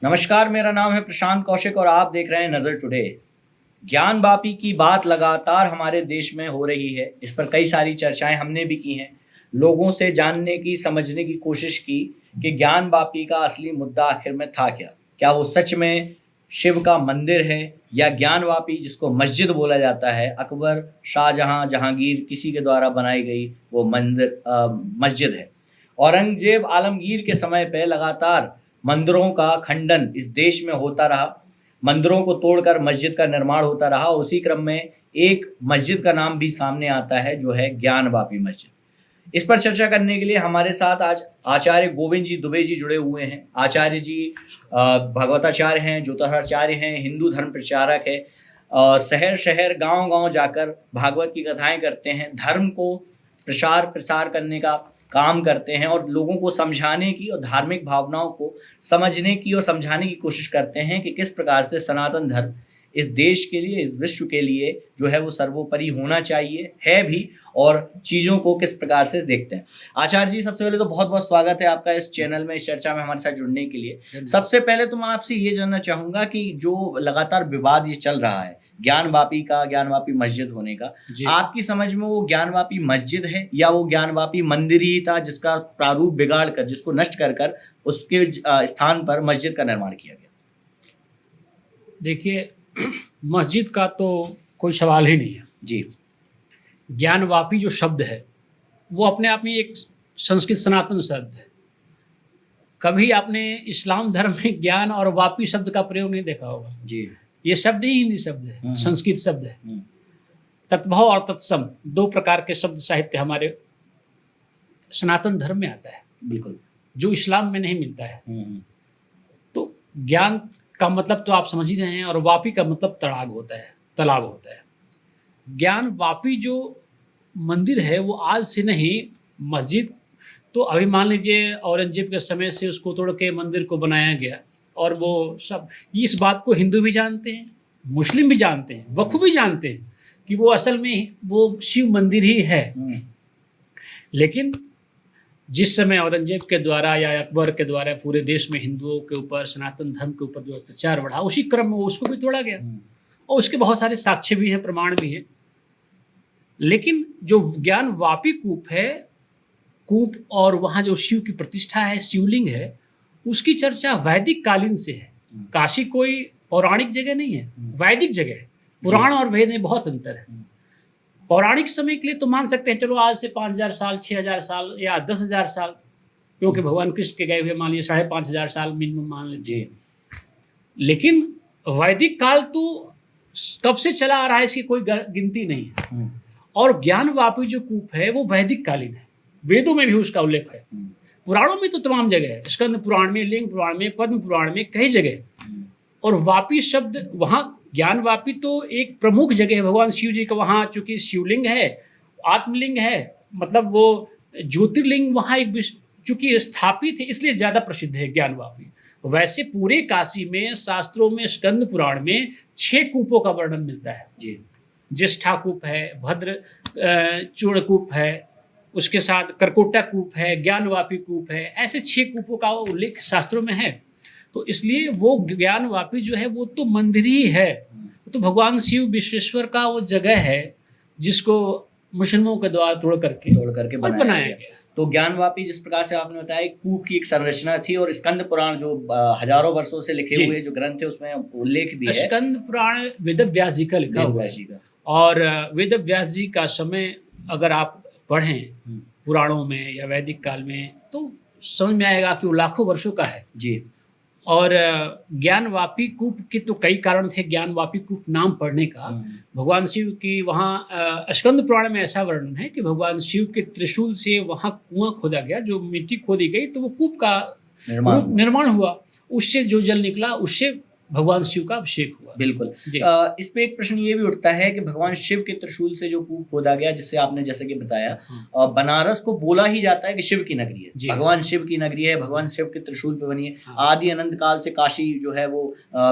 नमस्कार, मेरा नाम है प्रशांत कौशिक और आप देख रहे हैं नजर टुडे। ज्ञानवापी की बात लगातार हमारे देश में हो रही है। इस पर कई सारी चर्चाएं हमने भी की हैं। लोगों से जानने की, समझने की कोशिश की कि ज्ञानवापी का असली मुद्दा आखिर में था क्या। क्या वो सच में शिव का मंदिर है या ज्ञानवापी जिसको मस्जिद बोला जाता है, अकबर, शाहजहां, जहांगीर किसी के द्वारा बनाई गई वो मस्जिद है। औरंगजेब आलमगीर के समय पे लगातार मंदिरों का खंडन इस देश में होता रहा। मंदिरों को तोड़कर मस्जिद का निर्माण होता रहा। उसी क्रम में एक मस्जिद का नाम भी सामने आता है जो है ज्ञानवापी मस्जिद। इस पर चर्चा करने के लिए हमारे साथ आज आचार्य गोविंद जी दुबे जी जुड़े हुए हैं। आचार्य जी भगवताचार्य हैं, ज्योतिषाचार्य हैं, हिंदू धर्म प्रचारक है। शहर शहर गांव गांव जाकर भागवत की कथाएं करते हैं, धर्म को प्रसार प्रसार करने का काम करते हैं और लोगों को समझाने की और धार्मिक भावनाओं को समझने की और समझाने की कोशिश करते हैं कि किस प्रकार से सनातन धर्म इस देश के लिए, इस विश्व के लिए जो है वो सर्वोपरि होना चाहिए, है भी, और चीज़ों को किस प्रकार से देखते हैं। आचार्य जी, सबसे पहले तो बहुत बहुत स्वागत है आपका इस चैनल में, इस चर्चा में हमारे साथ जुड़ने के लिए। सबसे पहले तो मैं आपसे ये जानना चाहूँगा कि जो लगातार विवाद ये चल रहा है ज्ञानवापी का, ज्ञानवापी मस्जिद होने का, आपकी समझ में वो ज्ञानवापी मस्जिद है या वो ज्ञानवापी मंदिर ही था जिसका प्रारूप बिगाड़ कर, जिसको नष्ट कर कर उसके स्थान पर मस्जिद का निर्माण किया गया? देखिए, मस्जिद का तो कोई सवाल ही नहीं है जी। ज्ञानवापी जो शब्द है वो अपने आप में एक संस्कृत सनातन शब्द है। कभी आपने इस्लाम धर्म में ज्ञान और वापी शब्द का प्रयोग नहीं देखा होगा जी। ये शब्द ही हिंदी शब्द है, संस्कृत शब्द है। तत्भव और तत्सम दो प्रकार के शब्द साहित्य हमारे सनातन धर्म में आता है, बिल्कुल, जो जो इस्लाम में नहीं मिलता है। तो ज्ञान का मतलब तो आप समझ ही रहे हैं, और वापी का मतलब तड़ाग होता है, तालाब होता है। ज्ञान वापी जो मंदिर है वो आज से नहीं, मस्जिद तो अभी मान लीजिए औरंगजेब के समय से उसको तोड़ के मंदिर को बनाया गया, और वो सब इस बात को हिंदू भी जानते हैं, मुस्लिम भी जानते हैं, वक़ भी जानते हैं कि वो असल में वो शिव मंदिर ही है। लेकिन जिस समय औरंगजेब के द्वारा या अकबर के द्वारा पूरे देश में हिंदुओं के ऊपर, सनातन धर्म के ऊपर जो अत्याचार बढ़ा, उसी क्रम में उसको भी तोड़ा गया, और उसके बहुत सारे साक्ष्य भी हैं, प्रमाण भी हैं। लेकिन जो ज्ञानवापी कूप है, कूप और वहाँ जो शिव की प्रतिष्ठा है, शिवलिंग है, उसकी चर्चा वैदिक कालीन से है। काशी कोई पौराणिक जगह नहीं है, वैदिक जगह है। पुराण और वेद में बहुत अंतर है। पौराणिक समय के लिए तो मान सकते हैं, चलो आज से 5000 साल, 6000 साल या 10,000 साल, क्योंकि भगवान कृष्ण के गए हुए मान लीजिए 5,500 साल मिनिमम मान लीजिए। लेकिन वैदिक काल तो कब से चला आ रहा है, इसकी कोई गिनती नहीं है। और ज्ञानवापी जो कूप है वो वैदिक कालीन है, वेदों में भी उसका उल्लेख है, पुराणों में तो तमाम जगह है, स्कंद पुराण में, लिंग पुराण में, पद्म पुराण में, कई जगह। और वापी शब्द वहाँ, ज्ञानवापी तो एक प्रमुख जगह है भगवान शिव जी का। वहाँ चूंकि शिवलिंग है, आत्मलिंग है, मतलब वो ज्योतिर्लिंग वहाँ एक चूंकि स्थापित है, इसलिए ज़्यादा प्रसिद्ध है ज्ञानवापी। वैसे पूरे काशी में, शास्त्रों में, स्कंद पुराण में 6 कूपों का वर्णन मिलता है जी। ज्येष्ठा कूप है, भद्र चूड़कूप है, उसके साथ करकोटा कूप है, ज्ञानवापी कूप है, ऐसे 6 कूपों का उल्लेख शास्त्रों में है। तो इसलिए वो ज्ञानवापी जो है वो तो मंदिर ही है, तो भगवान शिव विश्वेश्वर का वो जगह है जिसको मुस्लिमों के द्वारा तोड़ करके बनाया गया। तो ज्ञानवापी जिस प्रकार से आपने बताया, कूप की एक संरचना थी, और स्कंद पुराण जो हजारों वर्षों से लिखे हुए जो ग्रंथ है उसमें उल्लेख भी है। स्कंद पुराण वेदव्यास जी का लिखा हुआ है, और वेदव्यास जी का समय अगर आप पढ़ें पुराणों में या वैदिक काल में तो समझ में आएगा कि वो लाखों वर्षों का है जी। और ज्ञानवापी कूप के तो कई कारण थे ज्ञानवापी कूप नाम पढ़ने का। भगवान शिव की वहाँ स्कंद पुराण में ऐसा वर्णन है कि भगवान शिव के त्रिशूल से वहाँ कुआं खोदा गया, जो मिट्टी खोदी गई तो वो कूप का निर्माण हुआ, उससे जो जल निकला उससे भगवान शिव का अभिषेक हुआ। बिल्कुल। इस पे एक प्रश्न ये भी उठता है कि भगवान शिव के त्रिशूल से जो कूप खोदा गया, जिससे आपने जैसे कि बताया, बनारस को बोला ही जाता है कि शिव की नगरी है, भगवान शिव की नगरी है, भगवान शिव के त्रिशूल पे बनी है। आदि अनंत काल से काशी जो है वो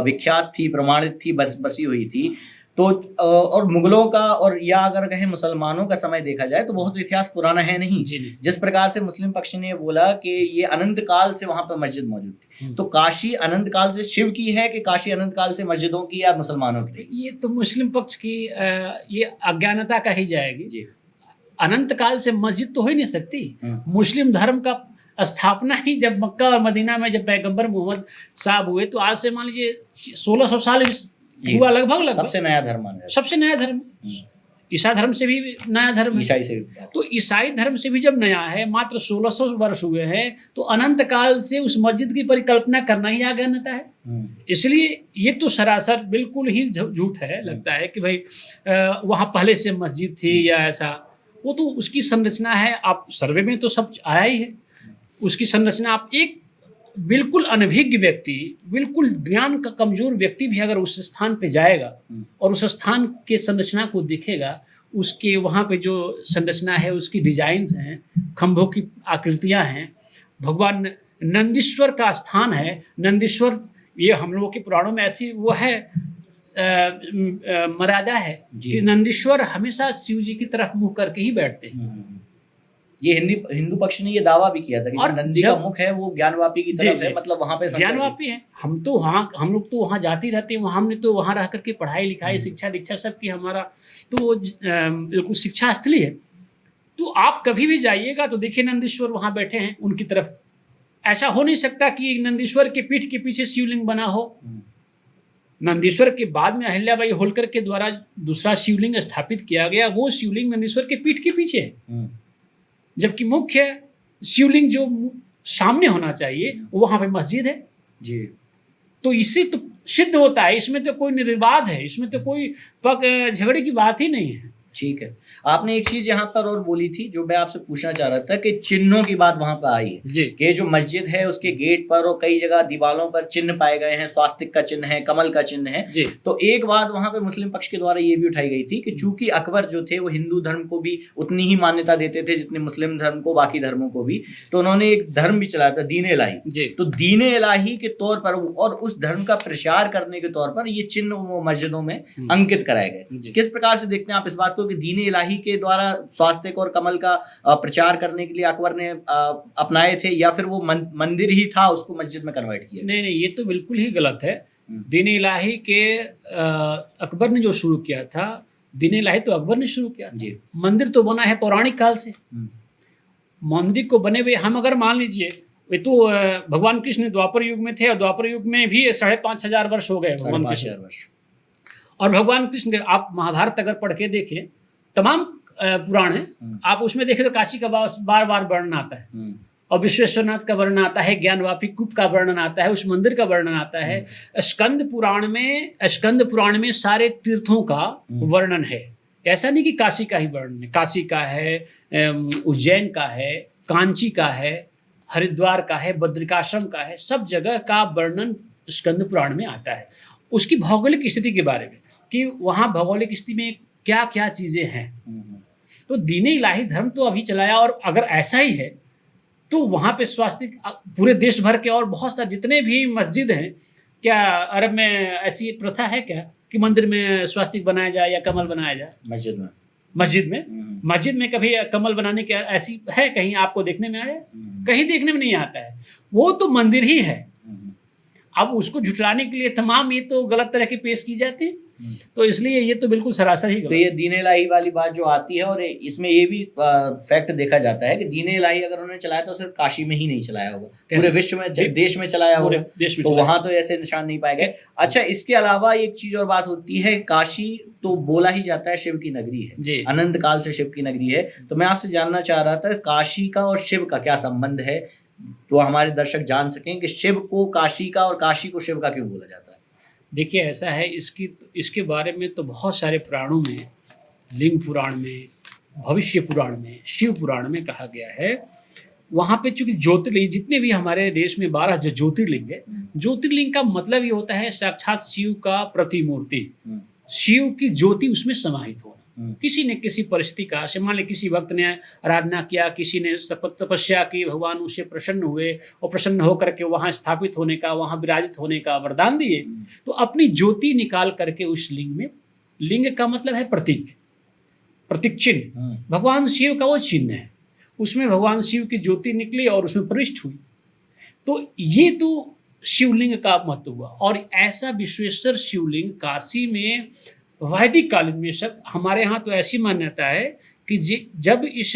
विख्यात थी, प्रमाणित थी, बसी हुई थी। तो और मुगलों का और या अगर कहें मुसलमानों का समय देखा जाए तो बहुत इतिहास पुराना है नहीं। जी नहीं। जिस प्रकार से मुस्लिम पक्ष ने बोला कि ये अनंत काल से वहां पर मस्जिद मौजूद थी, तो काशी अनंत काल से शिव की है कि काशी अनंत काल से मस्जिदों की या मुसलमानों की? ये तो मुस्लिम पक्ष की ये अज्ञानता का ही जाएगी जी। अनंत काल से मस्जिद तो हो ही नहीं सकती। मुस्लिम धर्म का स्थापना ही जब मक्का और मदीना में जब पैगंबर मोहम्मद साहब हुए तो आज से मान लीजिए 1600 साल हुआ लगभग। सबसे नया धर्म माना जाता है। सबसे नया धर्म। ईसा धर्म से भी नया धर्म है। ईसाई से भी। तो ईसाई धर्म से भी जब नया है, मात्र 1600 वर्ष हुए हैं, तो अनंत काल से उस मस्जिद की परिकल्पना करना ही अज्ञानता है। इसलिए ये तो सरासर बिल्कुल ही झूठ है। लगता है कि भाई वहाँ पहले से मस्जिद थी या ऐसा, वो तो उसकी संरचना है। आप सर्वे में तो सब आया ही है उसकी संरचना। आप एक बिल्कुल अनभिज्ञ व्यक्ति, बिल्कुल ज्ञान का कमजोर व्यक्ति भी अगर उस स्थान पे जाएगा और उस स्थान के संरचना को देखेगा, उसके वहाँ पे जो संरचना है, उसकी डिजाइन्स हैं, खंभों की आकृतियाँ हैं, भगवान नंदीश्वर का स्थान है। नंदीश्वर ये हम लोगों के पुराणों में ऐसी वो है मर्यादा है कि नंदीश्वर हमेशा शिव जी की तरफ मुँह करके ही बैठते हैं। ये हिंदू पक्ष ने ये दावा भी किया था कि और नंदी का मुख है वो ज्ञानवापी की तरफ है, मतलब वहां पे ज्ञानवापी है। हम लोग तो वहाँ जाते ही रहते हैं। हमने तो वहाँ रह करके पढ़ाई लिखाई शिक्षा दीक्षा सब की हमारा तो वो बिल्कुल शिक्षा स्थली है। तो आप कभी भी जाइएगा तो देखिए नंदीश्वर वहाँ बैठे हैं उनकी तरफ। ऐसा हो नहीं सकता कि नंदीश्वर के पीठ के पीछे शिवलिंग बना हो। नंदीश्वर के बाद में अहिल्याबाई होलकर के द्वारा दूसरा शिवलिंग स्थापित किया गया, वो शिवलिंग नंदीश्वर के पीठ के पीछे है, जबकि मुख्य शिवलिंग जो सामने होना चाहिए वहां पे मस्जिद है जी। तो इससे तो सिद्ध होता है, इसमें तो कोई निर्विवाद है, इसमें तो कोई झगड़े की बात ही नहीं है। ठीक है। आपने एक चीज यहाँ पर और बोली थी जो मैं आपसे पूछना चाह रहा था कि चिन्हों की बात वहां पर आई है जी। कि जो मस्जिद है उसके गेट पर और कई जगह दीवारों पर चिन्ह पाए गए हैं, स्वास्तिक का चिन्ह है, कमल का चिन्ह है जी। तो एक बात वहां पे मुस्लिम पक्ष के द्वारा ये भी उठाई गई थी कि चूंकि अकबर जो थे वो हिंदू धर्म को भी उतनी ही मान्यता देते थे जितने मुस्लिम धर्म को, बाकी धर्मों को भी, तो उन्होंने एक धर्म भी चलाया था, दीन इलाही। तो दीन इलाही के तौर पर और उस धर्म का प्रचार करने के तौर पर ये चिन्ह वो मस्जिदों में अंकित कराए गए। किस प्रकार से देखते हैं आप इस बात को कि दीन इलाही के द्वारा स्वास्तिक और कमल का प्रचार करने के लिए अकबर ने अपनाए थे, या फिर वो मंदिर ही था उसको मस्जिद में कन्वर्ट किया? नहीं, ये तो बिल्कुल ही गलत है। दीन इलाही के अकबर ने जो शुरू किया था, दीन इलाही तो अकबर ने शुरू किया जी। मंदिर तो बना है पौराणिक काल से। मंदिर को बने हुए हम अगर मान लीजिए वे तो भगवान कृष्ण द्वापर युग में थे और द्वापर युग में भी 5,500 वर्ष हो गए भगवान कृष्ण। और भगवान कृष्ण के आप महाभारत अगर पढ़ के देखें, तमाम पुराण है, आप उसमें देखें तो काशी का बार बार वर्णन आता है और विश्वेश्वरनाथ का वर्णन आता है, ज्ञानवापी कूप का वर्णन आता है, उस मंदिर का वर्णन आता है। स्कंद पुराण में सारे तीर्थों का वर्णन है। ऐसा नहीं कि काशी का ही वर्णन है, काशी का है, उज्जैन का है, कांची का है, हरिद्वार का है, बद्रिकाश्रम का है, सब जगह का वर्णन स्कंद पुराण में आता है। उसकी भौगोलिक स्थिति के बारे में कि वहाँ भौगोलिक स्थिति में क्या क्या चीजें हैं। तो दीन इलाही धर्म तो अभी चलाया, और अगर ऐसा ही है तो वहाँ पे स्वास्तिक पूरे देश भर के और बहुत सारे जितने भी मस्जिद हैं, क्या अरब में ऐसी प्रथा है क्या कि मंदिर में स्वास्तिक बनाया जाए या कमल बनाया जाए? मस्जिद में कभी कमल बनाने की ऐसी है कहीं आपको देखने में आया? कहीं देखने में नहीं आता है। वो तो मंदिर ही है। अब उसको झुठलाने के लिए तमाम ये तो गलत तरह के पेश की जाती है। तो इसलिए ये तो बिल्कुल सरासर ही गलत। तो ये दीन इलाही वाली बात जो आती है, और इसमें ये भी फैक्ट देखा जाता है कि दीन इलाही अगर उन्होंने चलाया तो सिर्फ काशी में ही नहीं चलाया होगा, पूरे विश्व में, देश में चलाया होगा, तो वहां तो ऐसे निशान नहीं पाए गए। अच्छा, इसके अलावा एक चीज और बात होती है, काशी तो बोला ही जाता है शिव की नगरी है, अनंत काल से शिव की नगरी है। तो मैं आपसे जानना चाह रहा था काशी का और शिव का क्या संबंध है, तो हमारे दर्शक जान सकें कि शिव को काशी का और काशी को शिव का क्यों बोला जाता है। देखिए ऐसा है, इसके बारे में तो बहुत सारे पुराणों में, लिंग पुराण में, भविष्य पुराण में, शिव पुराण में कहा गया है। वहाँ पे चूंकि ज्योतिर्लिंग जितने भी हमारे देश में 12 जो ज्योतिर्लिंग है, ज्योतिर्लिंग का मतलब ये होता है साक्षात शिव का प्रतिमूर्ति, शिव की ज्योति उसमें समाहित होना। किसी ने किसी परिस्थिति का, मान लीजिए किसी वक्त ने आराधना किया, किसी ने तपस्या की, भगवान उससे प्रसन्न हुए और प्रसन्न होकर के वहाँ स्थापित होने का, वहाँ विराजित होने का वरदान दिए, तो अपनी ज्योति निकाल करके उस लिंग में लिंग का मतलब है प्रतीक, प्रतीक चिन्ह। भगवान शिव का वो चिन्ह है, उसमें भगवान शिव की ज्योति निकली और उसमें प्रविष्ट हुई। तो ये तो शिवलिंग का महत्व हुआ। और ऐसा विश्वेश्वर शिवलिंग काशी में वैदिक कालीन में, सब हमारे यहाँ तो ऐसी मान्यता है कि जब इस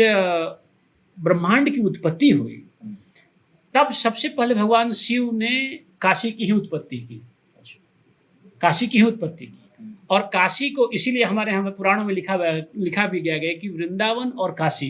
ब्रह्मांड की उत्पत्ति हुई तब सबसे पहले भगवान शिव ने काशी की ही उत्पत्ति की, काशी की ही उत्पत्ति की। और काशी को इसीलिए हमारे यहाँ पुराणों में लिखा भी गया कि वृंदावन और काशी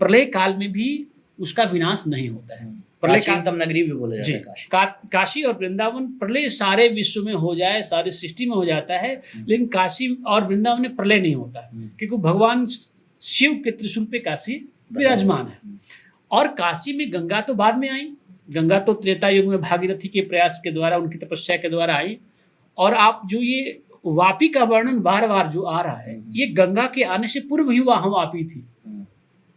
प्रलय काल में भी उसका विनाश नहीं होता है। प्रलय काल नगरी भी बोला जाता है काशी। काशी और वृंदावन प्रलय सारे विश्व में हो जाए, सारी सृष्टि में हो जाता है, लेकिन काशी और वृंदावन में प्रलय नहीं होता है, क्योंकि भगवान शिव के त्रिशूल पे काशी विराजमान है। और काशी में गंगा तो बाद में आई, गंगा तो त्रेता युग में भागीरथी के प्रयास के द्वारा, उनकी तपस्या के द्वारा आई। और आप जो ये वापी का वर्णन बार बार जो आ रहा है, ये गंगा के आने से पूर्व ही वहाँ वापी थी।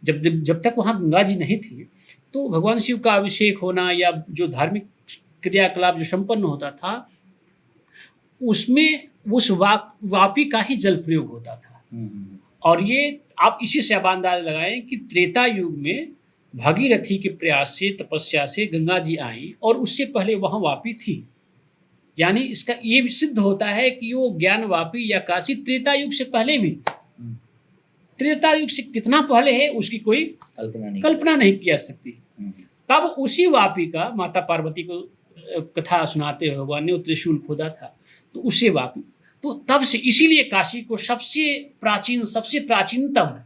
जब तक वहाँ गंगा जी नहीं थी तो भगवान शिव का अभिषेक होना या जो धार्मिक क्रियाकलाप जो संपन्न होता था उसमें उस वापी का ही जल प्रयोग होता था। और ये आप इसी से अब अंदाज लगाएं कि त्रेता युग में भागीरथी के प्रयास से, तपस्या से गंगा जी आई और उससे पहले वहाँ वापी थी। यानी इसका ये भी सिद्ध होता है कि वो ज्ञान वापी या काशी त्रेता युग से पहले भी, त्रेता युग से कितना पहले है उसकी कोई कल्पना नहीं की जा सकती। तब उसी वापी का माता पार्वती को कथा सुनाते हुए भगवान ने वो त्रिशूल खोदा था, तो उसे वापी, तो तब से इसीलिए काशी को सबसे प्राचीन, सबसे प्राचीनतम,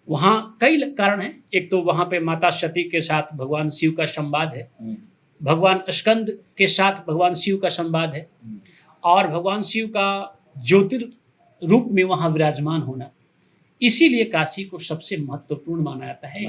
वहाँ कई कारण हैं। एक तो वहाँ पे माता सती के साथ भगवान शिव का संवाद है, भगवान स्कंद के साथ भगवान शिव का संवाद है, और भगवान शिव का ज्योतिर्रूप में वहाँ विराजमान होना, इसीलिए काशी को सबसे महत्वपूर्ण माना जाता है।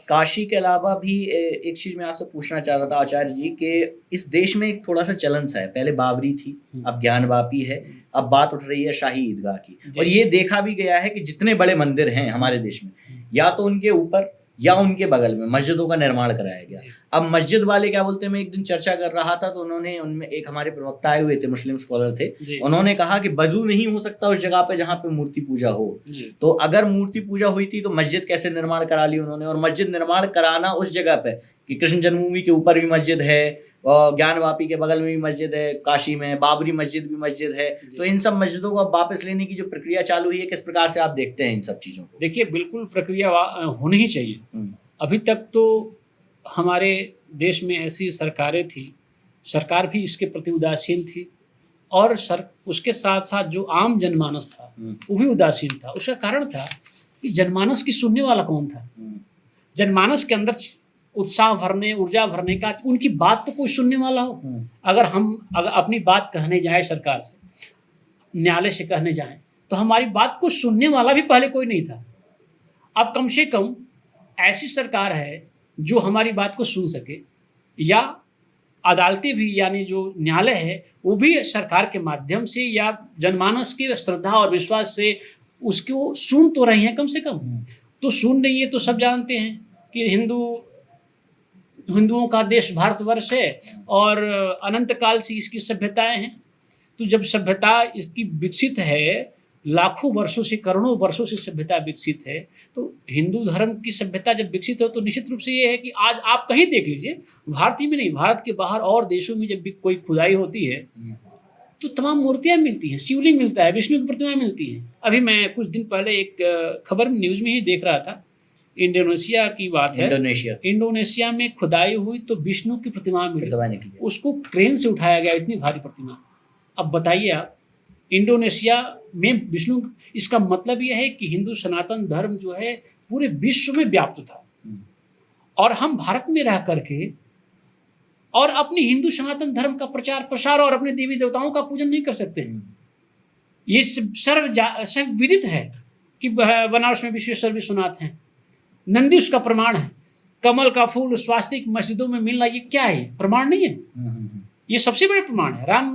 काशी के अलावा भी एक चीज मैं आपसे पूछना चाह रहा था आचार्य जी कि इस देश में एक थोड़ा सा चलन सा है, पहले बाबरी थी, अब ज्ञान वापी है, अब बात उठ रही है शाही ईदगाह की। और ये देखा भी गया है कि जितने बड़े मंदिर हैं हमारे देश में, या तो उनके ऊपर या उनके बगल में मस्जिदों का निर्माण कराया गया। अब मस्जिद वाले क्या बोलते हैं, मैं एक दिन चर्चा कर रहा था तो उन्होंने, उनमें एक हमारे प्रवक्ता आए हुए थे, मुस्लिम स्कॉलर थे, उन्होंने कहा कि वजू नहीं हो सकता उस जगह पे जहाँ पे मूर्ति पूजा हो। तो अगर मूर्ति पूजा हुई थी तो मस्जिद कैसे निर्माण करा ली उन्होंने? और मस्जिद निर्माण कराना उस जगह पे कि कृष्ण जन्मभूमि के ऊपर भी मस्जिद है और ज्ञान वापी के बगल में भी मस्जिद है, काशी में बाबरी मस्जिद भी मस्जिद है, तो इन सब मस्जिदों को वापस लेने की जो प्रक्रिया चालू हुई है, किस प्रकार से आप देखते हैं इन सब चीज़ों को? देखिए, बिल्कुल प्रक्रिया होनी ही चाहिए। अभी तक तो हमारे देश में ऐसी सरकारें थी, सरकार भी इसके प्रति उदासीन थी, और उसके साथ साथ जो आम जनमानस था वो भी उदासीन था। उसका कारण था कि जनमानस की सुनने वाला कौन था? जनमानस के अंदर उत्साह भरने, ऊर्जा भरने का, उनकी बात तो कोई सुनने वाला हो। अगर अपनी बात कहने जाए सरकार से, न्यायालय से कहने जाएं, तो हमारी बात को सुनने वाला भी पहले कोई नहीं था। अब कम से कम ऐसी सरकार है जो हमारी बात को सुन सके, या अदालतें भी, यानी जो न्यायालय है वो भी सरकार के माध्यम से या जनमानस की श्रद्धा और विश्वास से उसको सुन तो रही हैं कम से कम। तो सुन रही है तो सब जानते हैं कि हिंदुओं का देश भारतवर्ष है और अनंत काल से इसकी सभ्यताएं हैं। तो जब सभ्यता इसकी विकसित है, लाखों वर्षों से, करोड़ों वर्षों से सभ्यता विकसित है, तो हिंदू धर्म की सभ्यता जब विकसित हो तो निश्चित रूप से ये है कि आज आप कहीं देख लीजिए, भारत ही में नहीं, भारत के बाहर और देशों में जब भी कोई खुदाई होती है तो तमाम मूर्तियां मिलती हैं, शिवलिंग मिलता है, विष्णु की प्रतिमा मिलती है। अभी मैं कुछ दिन पहले एक खबर न्यूज़ में ही देख रहा था, इंडोनेशिया की बात है, इंडोनेशिया में खुदाई हुई तो विष्णु की प्रतिमा मिली, उसको क्रेन से उठाया गया, इतनी भारी प्रतिमा। अब बताइए आप, इंडोनेशिया में विष्णु, इसका मतलब यह है कि हिंदू सनातन धर्म जो है पूरे विश्व में व्याप्त था, और हम भारत में रह करके और अपनी हिंदू सनातन धर्म का प्रचार प्रसार और अपने देवी देवताओं का पूजन नहीं कर सकते हैं। ये सब विदित है कि बनारस में विश्वेश्वर विश्वनाथ हैं, नंदी उसका प्रमाण है, कमल का फूल स्वास्तिक मस्जिदों में मिलना, ये क्या है? प्रमाण नहीं है, ये सबसे बड़े प्रमाण है। राम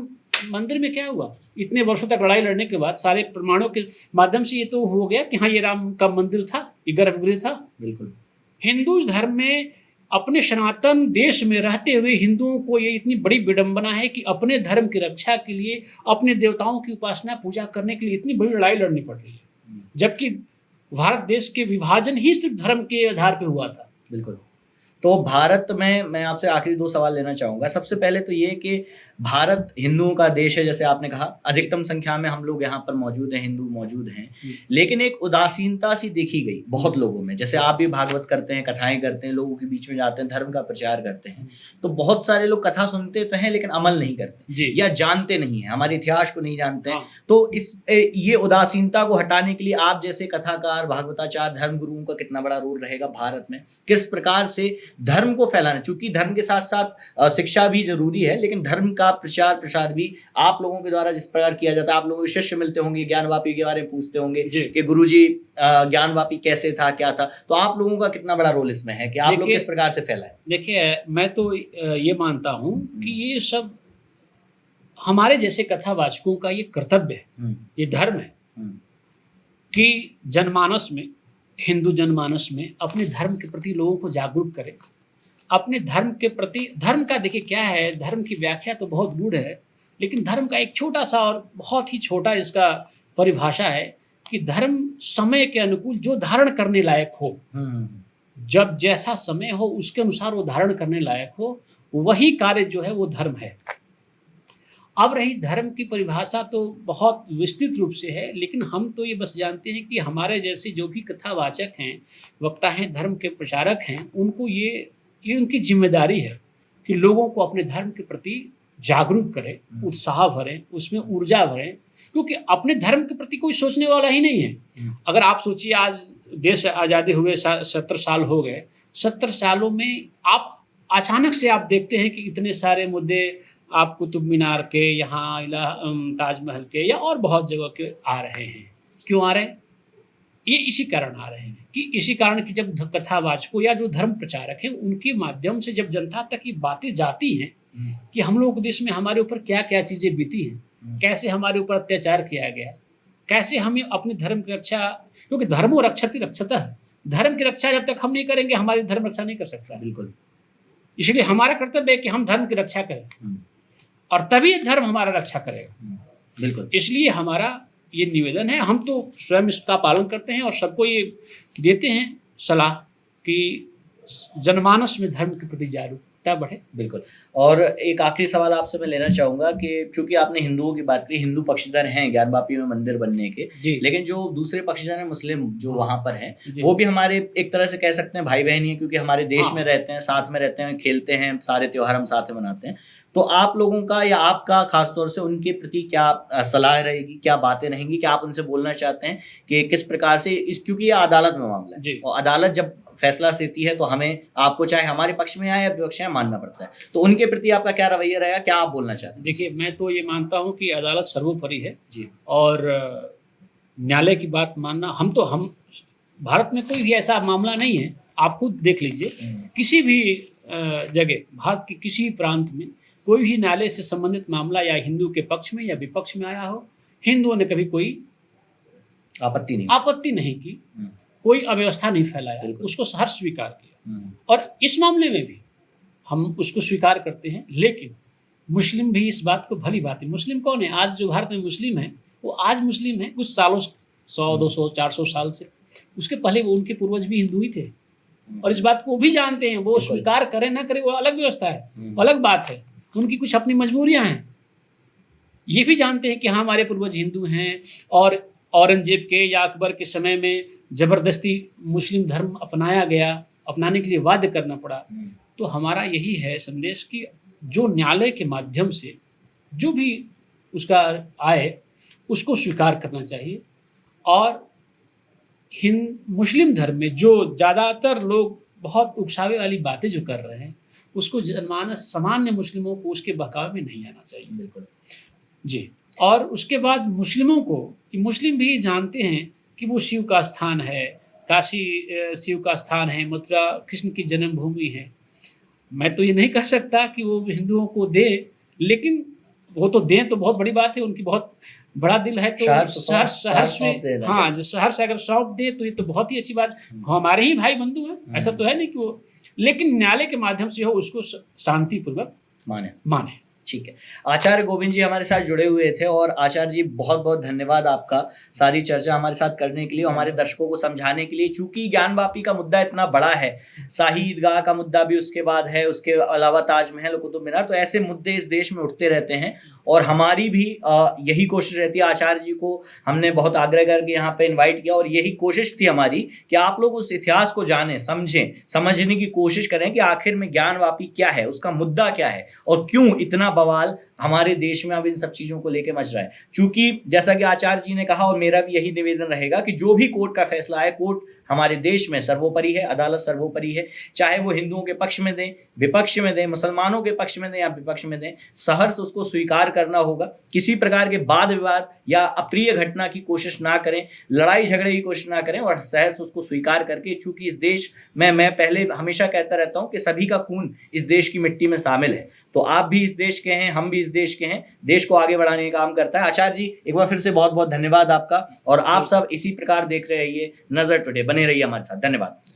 मंदिर में क्या हुआ, इतने वर्षों तक लड़ाई लड़ने के बाद सारे प्रमाणों के माध्यम से ये तो हो गया कि हाँ, ये राम का मंदिर था, ये गर्भगृह था। बिल्कुल। हिंदू धर्म में अपने सनातन देश में रहते हुए हिंदुओं को ये इतनी बड़ी विडंबना है कि अपने धर्म की रक्षा के लिए, अपने देवताओं की उपासना पूजा करने के लिए इतनी बड़ी लड़ाई लड़नी पड़ रही है, जबकि भारत देश के विभाजन ही सिर्फ धर्म के आधार पर हुआ था। बिल्कुल। तो भारत में मैं आपसे आखिरी 2 सवाल लेना चाहूँगा। सबसे पहले तो ये कि भारत हिंदुओं का देश है, जैसे आपने कहा, अधिकतम संख्या में हम लोग यहाँ पर मौजूद हैं, हिंदू मौजूद हैं, लेकिन एक उदासीनता सी देखी गई बहुत लोगों में। जैसे आप भी भागवत करते हैं, कथाएं करते हैं, लोगों के बीच में जाते हैं, धर्म का प्रचार करते हैं, तो बहुत सारे लोग कथा सुनते तो हैं लेकिन अमल नहीं करते या जानते नहीं है, हमारे इतिहास को नहीं जानते। तो ये उदासीनता को हटाने के लिए आप जैसे कथाकार, भागवताचार्य, धर्म गुरुओं का कितना बड़ा रोल रहेगा भारत में? किस प्रकार से धर्म को फैलाना, चूंकि धर्म के साथ साथ शिक्षा भी जरूरी है, लेकिन धर्म का प्रचार प्रसार भी आप लोगों के द्वारा जिस प्रकार किया जाता है, आप लोगों के शिष्य मिलते होंगे, ज्ञानवापी के बारे में पूछते होंगे कि गुरुजी ज्ञानवापी कैसे था, क्या था, तो आप लोगों का कितना बड़ा रोल इसमें है कि आप लोग किस प्रकार से फैलाएं? देखिए, मैं तो ये मानता हूं कि ये सब हमारे जैसे कथावाचकों का ये कर्तव्य है, ये धर्म है कि जनमानस में, हिंदू जनमानस में अपने धर्म के प्रति लोगों को जागरूक करें। अपने धर्म के प्रति, धर्म का देखिए क्या है, धर्म की व्याख्या तो बहुत गूढ़ है, लेकिन धर्म का एक छोटा सा और बहुत ही छोटा इसका परिभाषा है कि धर्म समय के अनुकूल जो धारण करने लायक हो, जब जैसा समय हो उसके अनुसार वो धारण करने लायक हो, वही कार्य जो है वो धर्म है। अब रही धर्म की परिभाषा तो बहुत विस्तृत रूप से है, लेकिन हम तो ये बस जानते हैं कि हमारे जैसे जो भी कथावाचक हैं, वक्ता हैं, धर्म के प्रचारक हैं, उनको ये उनकी जिम्मेदारी है कि लोगों को अपने धर्म के प्रति जागरूक करें, उत्साह भरें, उसमें ऊर्जा भरें, क्योंकि अपने धर्म के प्रति कोई सोचने वाला ही नहीं है। अगर आप सोचिए, आज देश आज़ादी हुए 70 साल हो गए, 70 सालों में आप अचानक से आप देखते हैं कि इतने सारे मुद्दे आप कुतुब मीनार के, यहाँ ताजमहल के या और बहुत जगह के आ रहे हैं। क्यों आ रहे हैं? ये इसी कारण आ रहे हैं कि इसी कारण कि जब कथावाचकों या जो धर्म प्रचारक हैं उनके माध्यम से जब जनता तक ये बातें जाती हैं कि हम लोग देश में हमारे ऊपर क्या क्या चीज़ें बीती हैं, कैसे हमारे ऊपर अत्याचार किया गया, कैसे हमें अपने धर्म की रक्षा, क्योंकि धर्मो रक्षति रक्षतः, धर्म की रक्षा जब तक हम नहीं करेंगे हमारी धर्म रक्षा नहीं कर सकता। बिल्कुल। इसलिए हमारा कर्तव्य है कि हम धर्म की रक्षा करें और तभी धर्म हमारा रक्षा करेगा। बिल्कुल। इसलिए हमारा ये निवेदन है, हम तो स्वयं इसका पालन करते हैं और सबको ये देते हैं सलाह कि जनमानस में धर्म के प्रति जागरूकता बढ़े। बिल्कुल। और एक आखिरी सवाल आपसे मैं लेना चाहूँगा कि चूंकि आपने हिंदुओं की बात की, हिंदू पक्षधर हैं ज्ञानवापी में मंदिर बनने के, लेकिन जो दूसरे पक्षधर हैं मुस्लिम जो वहाँ पर हैं, वो भी हमारे एक तरह से कह सकते हैं भाई बहन ही हैं, क्योंकि हमारे देश में रहते हैं, साथ में रहते हैं, खेलते हैं, सारे त्यौहार हम साथ में मनाते हैं। तो आप लोगों का या आपका खासतौर से उनके प्रति क्या सलाह रहेगी, क्या बातें रहेंगी, क्या आप उनसे बोलना चाहते हैं कि किस प्रकार से क्योंकि ये अदालत में मामला है और अदालत जब फैसला देती है तो हमें, आपको चाहे हमारे पक्ष में आए या विपक्ष में, मानना पड़ता है, तो उनके प्रति आपका क्या रवैया रहेगा, क्या आप बोलना चाहते हैं? देखिए, मैं तो ये मानता हूँ कि अदालत सर्वोपरि है और न्यायालय की बात मानना, हम भारत में कोई भी ऐसा मामला नहीं है, आप खुद देख लीजिए, किसी भी जगह भारत के किसी भी प्रांत में कोई भी न्यायालय से संबंधित मामला या हिंदू के पक्ष में या विपक्ष में आया हो, हिंदुओं ने कभी कोई आपत्ति नहीं की, कोई अव्यवस्था नहीं फैलाया, उसको हर्ष स्वीकार किया और इस मामले में भी हम उसको स्वीकार करते हैं। लेकिन मुस्लिम भी इस बात को, भली बात है, मुस्लिम कौन है? आज जो भारत में मुस्लिम है वो आज मुस्लिम है कुछ सालों, 100, 200, 400 साल से, उसके पहले वो उनके पूर्वज भी हिंदू ही थे और इस बात को भी जानते हैं। वो स्वीकार करें ना करें वो अलग व्यवस्था है, अलग बात है, उनकी कुछ अपनी मजबूरियां हैं। ये भी जानते हैं कि हाँ हमारे पूर्वज हिंदू हैं और औरंगजेब के या अकबर के समय में जबरदस्ती मुस्लिम धर्म अपनाया गया, अपनाने के लिए बाध्य करना पड़ा। तो हमारा यही है संदेश कि जो न्यायालय के माध्यम से जो भी उसका आए उसको स्वीकार करना चाहिए और मुस्लिम धर्म में जो ज़्यादातर लोग बहुत उकसावे वाली बातें जो कर रहे हैं उसको जनमानस सामान्य मुस्लिमों को उसके बहकावे में नहीं आना चाहिए। बिल्कुल जी। और उसके बाद मुस्लिमों को, मुस्लिम भी जानते हैं कि वो शिव का स्थान है, काशी शिव का स्थान है, मथुरा कृष्ण की जन्मभूमि है। मैं तो ये नहीं कह सकता कि वो हिंदुओं को दे, लेकिन वो तो दें तो बहुत बड़ी बात है, उनकी बहुत बड़ा दिल है तो शहर में, हाँ, शहर से अगर सौंप दे तो ये तो बहुत ही अच्छी बात। हमारे ही भाई बंधु हैं, ऐसा तो है नहीं कि वो लेकिन न्यायालय के माध्यम से हो उसको शांतिपूर्वक माने। ठीक है, आचार्य गोविंद जी हमारे साथ जुड़े हुए थे, और आचार्य जी बहुत बहुत धन्यवाद आपका सारी चर्चा हमारे साथ करने के लिए, हमारे दर्शकों को समझाने के लिए। चूंकि ज्ञानवापी का मुद्दा इतना बड़ा है, शाही ईदगाह का मुद्दा भी उसके बाद है, उसके अलावा ताजमहल, कुतुब मीनार, तो ऐसे मुद्दे इस देश में उठते रहते हैं, और हमारी भी यही कोशिश रहती है। आचार्य जी को हमने बहुत आग्रह करके यहाँ पे इनवाइट किया, और यही कोशिश थी हमारी कि आप लोग उस इतिहास को जानें, समझें, समझने की कोशिश करें कि आखिर में ज्ञानवापी क्या है, उसका मुद्दा क्या है, और क्यों इतना बवाल हमारे देश में अब इन सब चीजों को लेकर मच रहा है। चूंकि जैसा कि आचार्य जी ने कहा, और मेरा भी यही निवेदन रहेगा कि जो भी कोर्ट का फैसला है, कोर्ट हमारे देश में सर्वोपरि है, अदालत सर्वोपरि है, चाहे वो हिंदुओं के पक्ष में दें, विपक्ष में दें, मुसलमानों के पक्ष में दें या विपक्ष में दें, सहर्ष उसको स्वीकार करना होगा। किसी प्रकार के वाद विवाद या अप्रिय घटना की कोशिश ना करें, लड़ाई झगड़े की कोशिश ना करें, और सहर्ष उसको स्वीकार करके, चूंकि इस देश में, मैं पहले हमेशा कहता रहता हूं कि सभी का खून इस देश की मिट्टी में शामिल है, तो आप भी इस देश के हैं, हम भी इस देश के हैं, देश को आगे बढ़ाने का काम करता है। आचार्य जी एक बार फिर से बहुत बहुत धन्यवाद आपका, और आप सब इसी प्रकार देख रहे रहिए नजर टुडे, बने रहिए हमारे साथ। धन्यवाद।